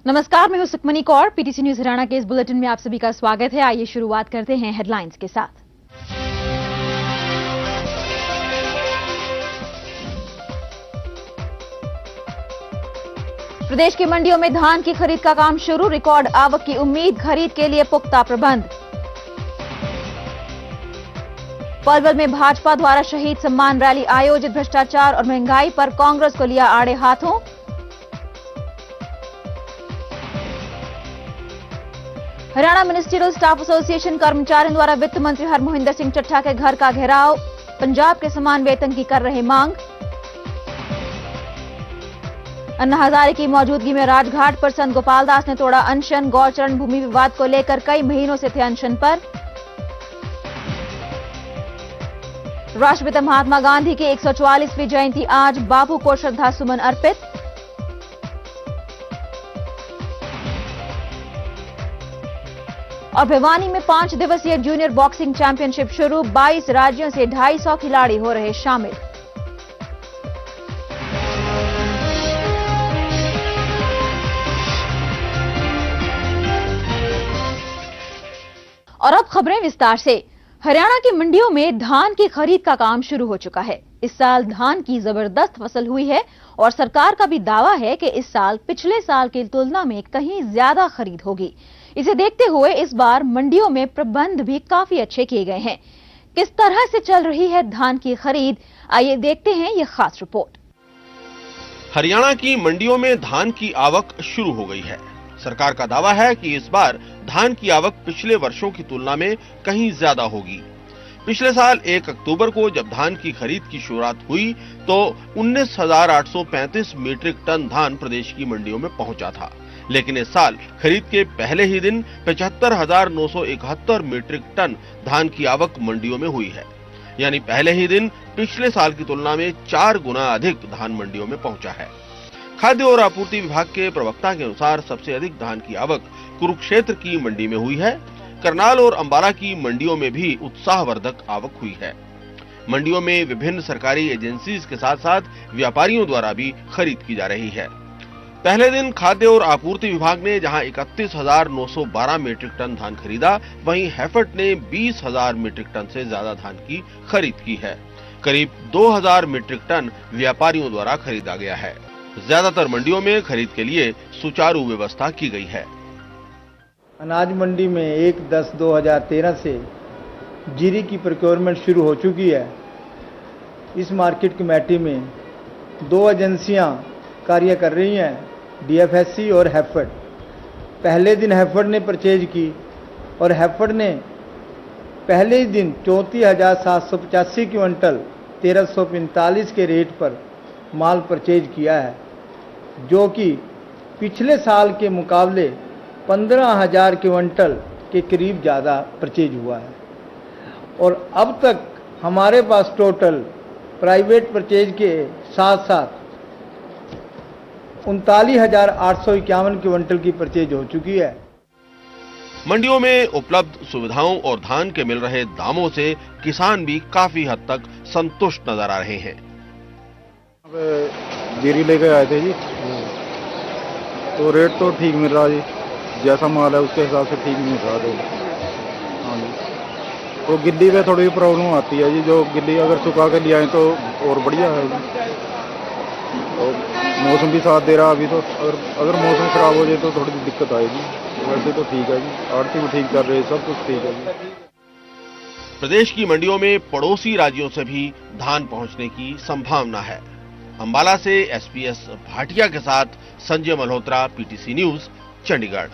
नमस्कार, मैं हूं सुखमनी कौर। पीटीसी न्यूज हरियाणा के इस बुलेटिन में आप सभी का स्वागत है। आइए शुरुआत करते हैं हेडलाइंस के साथ। प्रदेश की मंडियों में धान की खरीद का काम शुरू, रिकॉर्ड आवक की उम्मीद, खरीद के लिए पुख्ता प्रबंध। पलवल में भाजपा द्वारा शहीद सम्मान रैली आयोजित, भ्रष्टाचार और महंगाई पर कांग्रेस को लिया आड़े हाथों। हरियाणा मिनिस्ट्रियल स्टाफ एसोसिएशन कर्मचारियों द्वारा वित्त मंत्री हरमोहिंदर सिंह चट्टा के घर का घेराव, पंजाब के समान वेतन की कर रहे मांग। अन्ना हजारे की मौजूदगी में राजघाट पर संत गोपाल दास ने तोड़ा अनशन, गौचरण भूमि विवाद को लेकर कई महीनों से थे अनशन पर। राष्ट्रपिता महात्मा गांधी की 144वीं जयंती आज, बापू को श्रद्धा सुमन अर्पित। और भिवानी में 5 दिवसीय जूनियर बॉक्सिंग चैंपियनशिप शुरू, 22 राज्यों से 250 खिलाड़ी हो रहे शामिल। और अब खबरें विस्तार से। हरियाणा की मंडियों में धान की खरीद का काम शुरू हो चुका है। इस साल धान की जबरदस्त फसल हुई है और सरकार का भी दावा है कि इस साल पिछले साल की तुलना में कहीं ज्यादा खरीद होगी। इसे देखते हुए इस बार मंडियों में प्रबंध भी काफी अच्छे किए गए हैं। किस तरह से चल रही है धान की खरीद, आइए देखते हैं ये खास रिपोर्ट। हरियाणा की मंडियों में धान की आवक शुरू हो गई है। सरकार का दावा है कि इस बार धान की आवक पिछले वर्षों की तुलना में कहीं ज्यादा होगी। पिछले साल 1 अक्टूबर को जब धान की खरीद की शुरुआत हुई तो 19,835 मीट्रिक टन धान प्रदेश की मंडियों में पहुंचा था, लेकिन इस साल खरीद के पहले ही दिन 75,971 मीट्रिक टन धान की आवक मंडियों में हुई है। यानी पहले ही दिन पिछले साल की तुलना में 4 गुना अधिक धान मंडियों में पहुंचा है। खाद्य और आपूर्ति विभाग के प्रवक्ता के अनुसार सबसे अधिक धान की आवक कुरुक्षेत्र की मंडी में हुई है। करनाल और अंबाला की मंडियों में भी उत्साहवर्धक आवक हुई है। मंडियों में विभिन्न सरकारी एजेंसीज के साथ साथ व्यापारियों द्वारा भी खरीद की जा रही है। पहले दिन खाद्य और आपूर्ति विभाग ने जहां 31,912 मीट्रिक टन धान खरीदा, वहीं हैफेड ने 20,000 मीट्रिक टन से ज्यादा धान की खरीद की है। करीब 2,000 मीट्रिक टन व्यापारियों द्वारा खरीदा गया है। ज्यादातर मंडियों में खरीद के लिए सुचारू व्यवस्था की गई है। अनाज मंडी में 1/10/2013 से जीरी की प्रोक्योरमेंट शुरू हो चुकी है। इस मार्केट कमेटी में 2 एजेंसियां कार्य कर रही हैं, डीएफएससी और हैफेड। पहले दिन हैफेड ने परचेज की और हैफेड ने पहले ही दिन 34,785 क्विंटल 1345 के रेट पर माल परचेज किया है, जो कि पिछले साल के मुकाबले 15,000 क्विंटल के करीब ज़्यादा परचेज हुआ है। और अब तक हमारे पास टोटल प्राइवेट परचेज के साथ साथ 39,851 क्विंटल की परचेज हो चुकी है। मंडियों में उपलब्ध सुविधाओं और धान के मिल रहे दामों से किसान भी काफी हद तक संतुष्ट नजर आ रहे हैं। जीरी लेकर आए थे जी, तो रेट तो ठीक मिल रहा जी, जैसा माल है उसके हिसाब से ठीक मिल रहा है। हाँ जी, तो गिल्ली में थोड़ी प्रॉब्लम आती है जी, जो गिल्ली अगर सुखा के ले आए तो और बढ़िया है जी। तो मौसम भी साथ दे रहा अभी, तो अगर मौसम खराब हो जाए तो थोड़ी दिक्कत आएगी। वैसे तो ठीक है जी, आड़ती भी ठीक कर रहे हैं, सब कुछ ठीक है जी। प्रदेश की मंडियों में पड़ोसी राज्यों से भी धान पहुंचने की संभावना है। अंबाला से एसपीएस भाटिया के साथ संजय मल्होत्रा, पीटीसी न्यूज, चंडीगढ़।